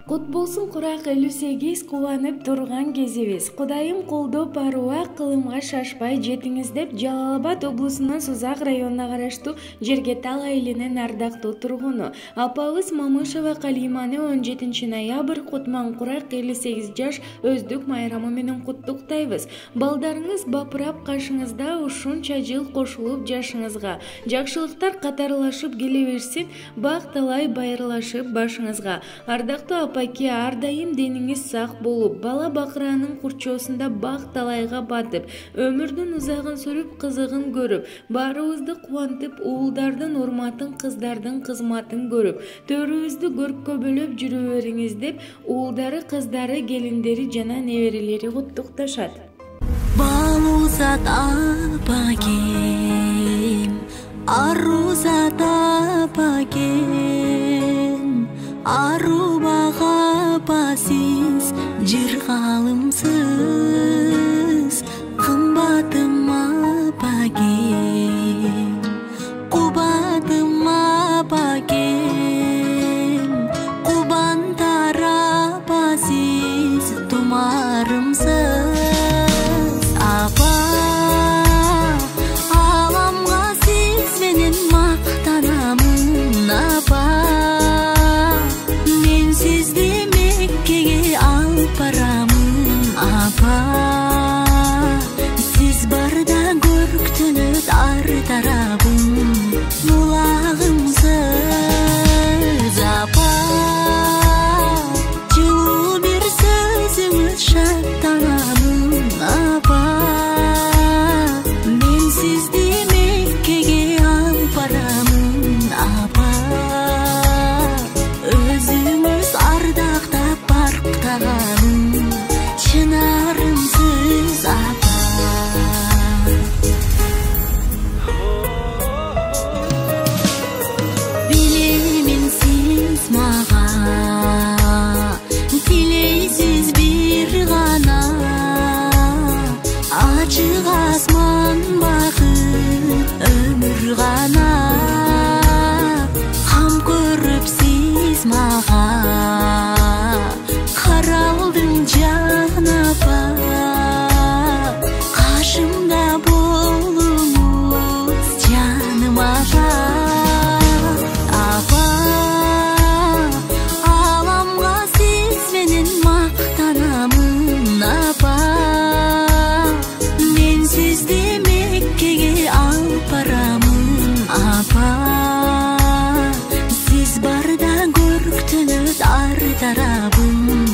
Кут болсун курак 58 кубанып турган кезибиз. Кудайым колдоп барууа кылымга шашпай жетиңиз деп Жалал-Абад облусунун Сузак районуна караштуу Жергетал айылынын ардактуу тургуну апабыз Мамышева Калиманы 17 ноябрь кутман курак 58 жаш өздүк майрамы менен куттуктайбыз. Балдарыңыз бапырап кашыңызда ушунча жыл кошулуп жашыңызга, жакшылыктар катарлашып келе берсин, бак талай байырлашып башыңызга. Ардактуу апаке, ар дайым дениңиз сак болуп, бала бакыранын курчоосунда бак талайга батып, өмүрдүн узагын сүрүп, кызыгын көрүп, баарыбызды кубантып, уулдардын урматын, кыздардын кызматын көрүп, төрүбүздү көркөбөлөп жүрө бериңиз деп, уулдары, кыздары, келиндери жана неберелери куттукташат. Балузат апагем, арузат апагем, арубага апасыз, жыргалымсыз, кымбатым апагем, кубатым апагем, кубантар апасыз, тумарымсыз. Siz barda görktünüz ar tarabım, mulağımsız apa. Жылуу bir sözümüz şattanamın apa. Men sizdi Mekkege alып baramın apa. Özümüz ardaqtap barktağanın çınarımsız apa. Bilemin siz mağa tileysiz bir gana, açık asman bakıp ömür gana, ham көрүп siz mağa karaldın can apa. Kaşımda bolunuz canım apa. Apa, alamga siz menin maktanamın apa. Men sizdi Mekkege alып baramın apa. Siz barda görktünüz ar tarabım,